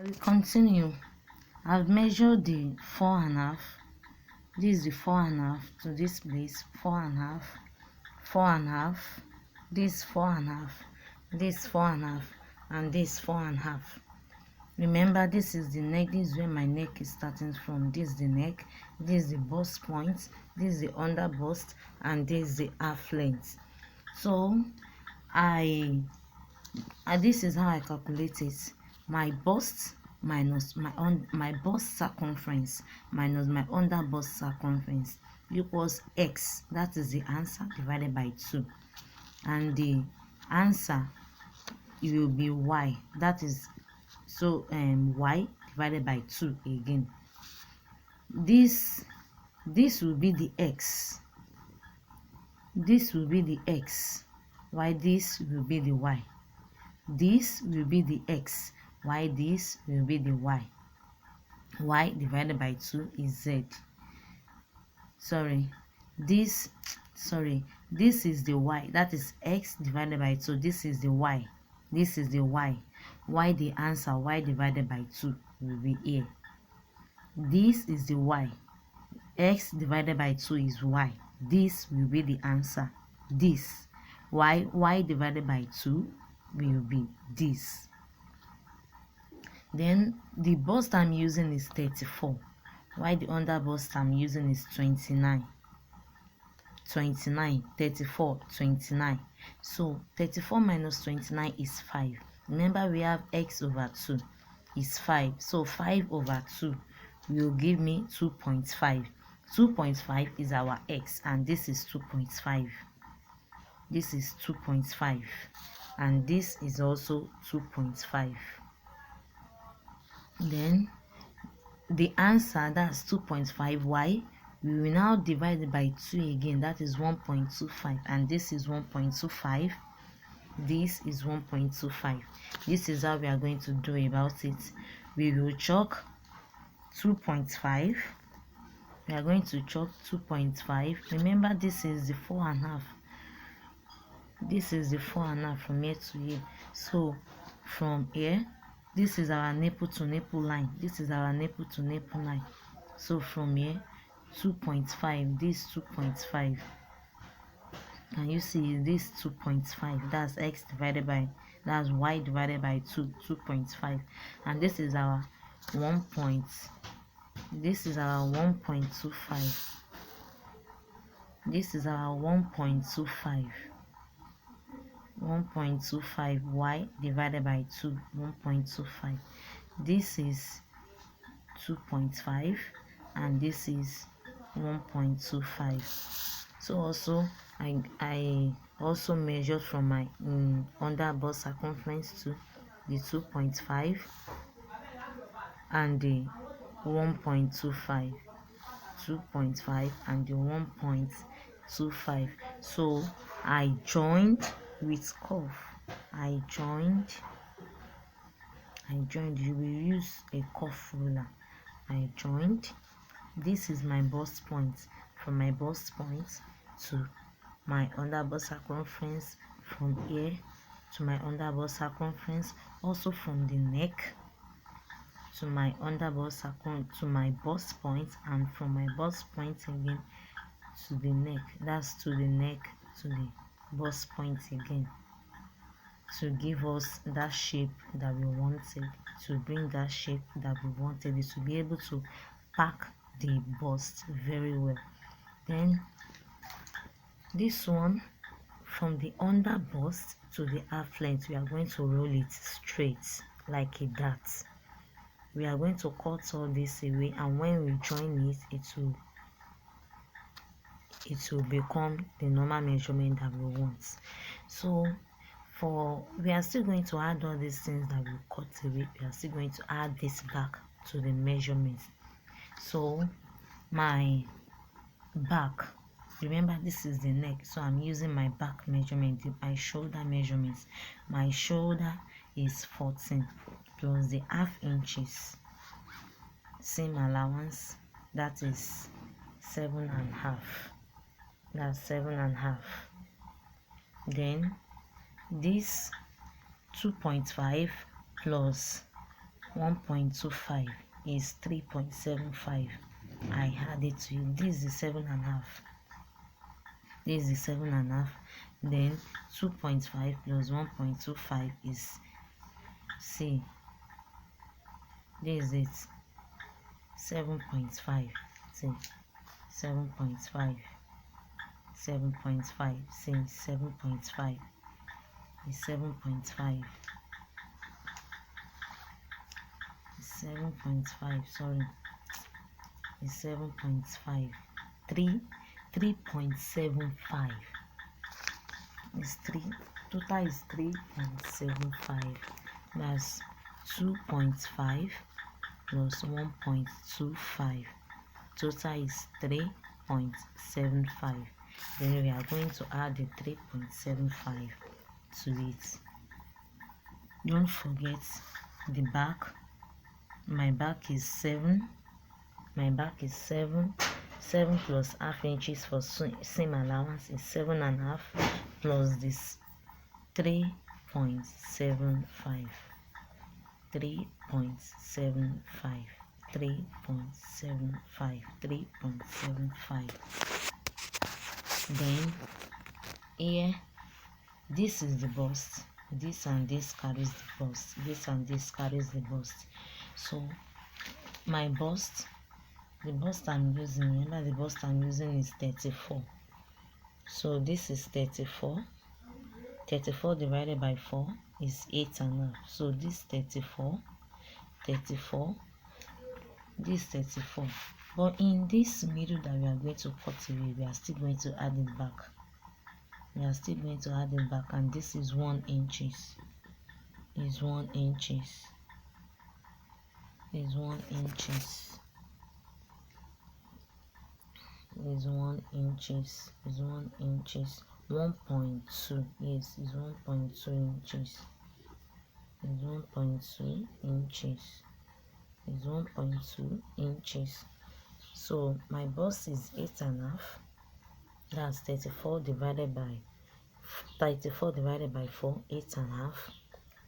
We continue. I've measured the 4.5. This is the 4.5 to this place. 4.5, 4.5. This 4.5, this 4.5, and this 4.5. Remember, this is the neck. This is where my neck is starting from. This is the neck. This is the bust point. This is the under bust, and this is the half length. So this is how I calculate it. My bust minus my bust circumference minus my under bust circumference equals x. That is the answer, divided by 2, and the answer will be y. That is y divided by 2 again. This will be the x. This will be the x. Why this will be the y. This will be the x. Why this will be the y. Y divided by 2 is z. This is the y. That is x divided by 2. This is the y. This is the y. Why the answer y divided by 2 will be here. This is the y. X divided by 2 is y. This will be the answer. This y divided by 2 will be this. Then the bust I'm using is 34. Why the under bust I'm using is 29. 34, 29. So 34 minus 29 is 5. Remember, we have x over 2 is 5. So 5 over 2 will give me 2.5. 2.5 is our x, and this is 2.5. This is 2.5, and this is also 2.5. Then the answer, that's 2.5y, we will now divide it by 2 again. That is 1.25, and this is 1.25. This is 1.25. This is how we are going to do about it. We will chalk 2.5. We are going to chalk 2.5. Remember, this is the 4.5. This is the 4.5 from here to here. So from here, this is our nipple to nipple line. This is our nipple to nipple line. So from here, 2.5. This 2.5. Can you see this 2.5? That's x divided by, that's y divided by 2, 2.5. And this is our 1. This is our 1.25. This is our 1.25. 1.25 y divided by 2, 1.25. This is 2.5, and this is 1.25. So also I also measured from my under bust circumference to the 2.5 and the 1.25. 2.5 and the 1.25. So I joined with curve. I joined. You will use a curve ruler. I joined. This is my bust point. From my bust point to my under bust circumference, from here to my under bust circumference, also from the neck to my under bust circumference to my bust point, and from my bust point again to the neck. That's to the neck to the bust point again, to give us that shape that we wanted, to bring that shape that we wanted, it to be able to pack the bust very well. Then this one, from the under bust to the half length, we are going to roll it straight like a dart. We are going to cut all this away, and when we join it, it will become the normal measurement that we want. So we are still going to add all these things that we cut away. We are still going to add this back to the measurement. So my back, remember, this is the neck, so I'm using my back measurement, my shoulder measurements. My shoulder is 14 plus the half inches, same allowance, that is 7.5. That's 7.5. Then this 2.5 plus 1.25 is 3.75. I add it to it. This is 7.5. This is 7.5. Then 2.5 plus 1.25 is C. This is it. 7.5. See, 7.5. 7.5. See, 7.5 is 7.5. 7.5. Sorry, is 7.5. 3.75 is 3. Total is 3.75. That's 2.5 plus 1.25. Total is 3.75. Then we are going to add the 3.75 to it. Don't forget the back. My back is 7. My back is 7. 7 plus half inches for seam allowance is 7.5 plus this 3.75. 3.75. 3.75. 3.75. Then here, this is the bust. This and this carries the bust. This and this carries the bust. So my bust, the bust I'm using, remember the bust I'm using is 34. So this is 34. 34 divided by 4 is 8.5. So this 34, 34, this 34. But in this middle that we are going to cut away, we are still going to add it back. We are still going to add it back, and this is 1 inches. Is 1 inches. Is 1 inches. Is 1 inches. Is 1 inches. 1.2. Yes, is 1.2 inches. Is 1.2 inches. Is 1.2 inches. So my bust is 8.5. That's 34 divided by 4, 8.5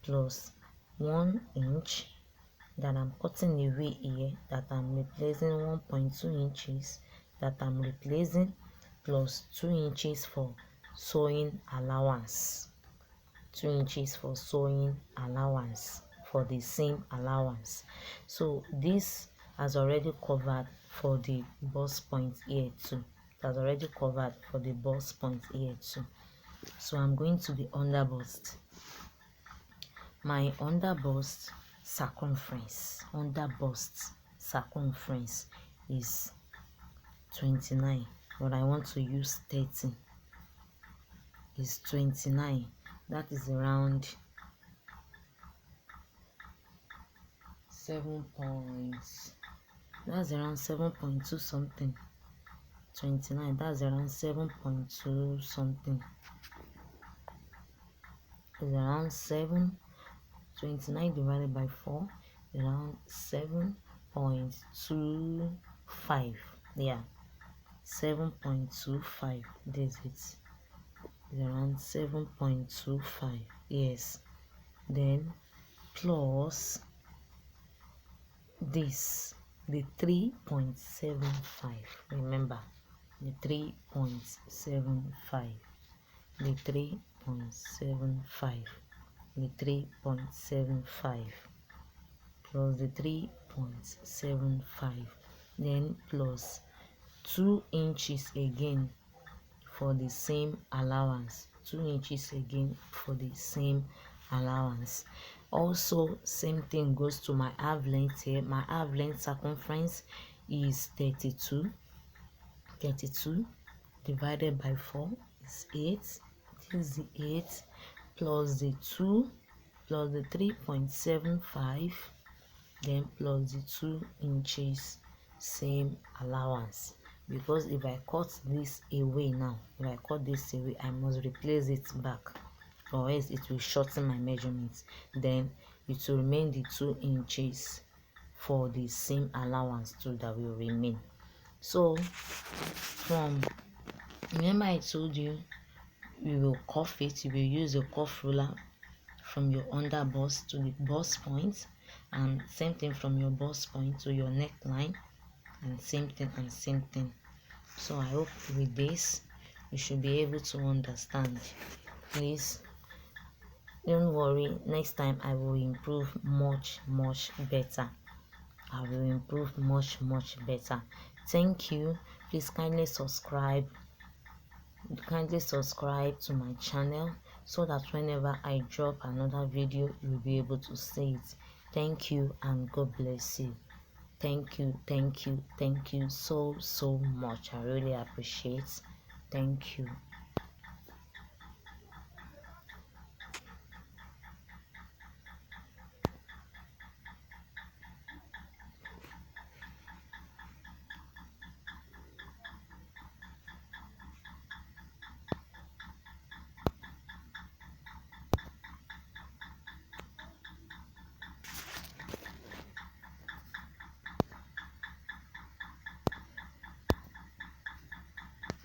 plus 1 inch that I'm cutting away here, that I'm replacing 1.2 inches, that I'm replacing, plus 2 inches for sewing allowance. 2 inches for sewing allowance, for the seam allowance. So this has already covered for the bust point here too. It has already covered for the bust point here too. So I'm going to the under bust. My under bust circumference, is 29, but I want to use 30. Is 29. That is around 7.2 something. 29, that's around 7.2 something. Is around 7. 29 divided by 4, around 7.25. Yeah, 7.25. This is around 7.25. Yes. Then plus this, the 3.75. Remember, the 3.75. The 3.75. The 3.75 plus the 3.75, then plus 2 inches again for the same allowance. 2 inches again for the same allowance. Also, same thing goes to my half length here. My half length circumference is 32. 32 divided by 4 is 8. This is the 8 plus the 2 plus the 3.75, then plus the 2 inches same allowance. Because if I cut this away now, I must replace it back, or else it will shorten my measurements. Then it will remain the 2 inches for the same allowance too that will remain. So remember I told you you will cuff it. You will use a cuff ruler from your under bust to the bust point, and same thing from your bust point to your neckline, and same thing and same thing. So I hope with this you should be able to understand. Please don't worry, next time I will improve much better. I will improve much better. Thank you. Please kindly subscribe to my channel so that whenever I drop another video you'll be able to see it. Thank you and God bless you. Thank you so much. I really appreciate. Thank you.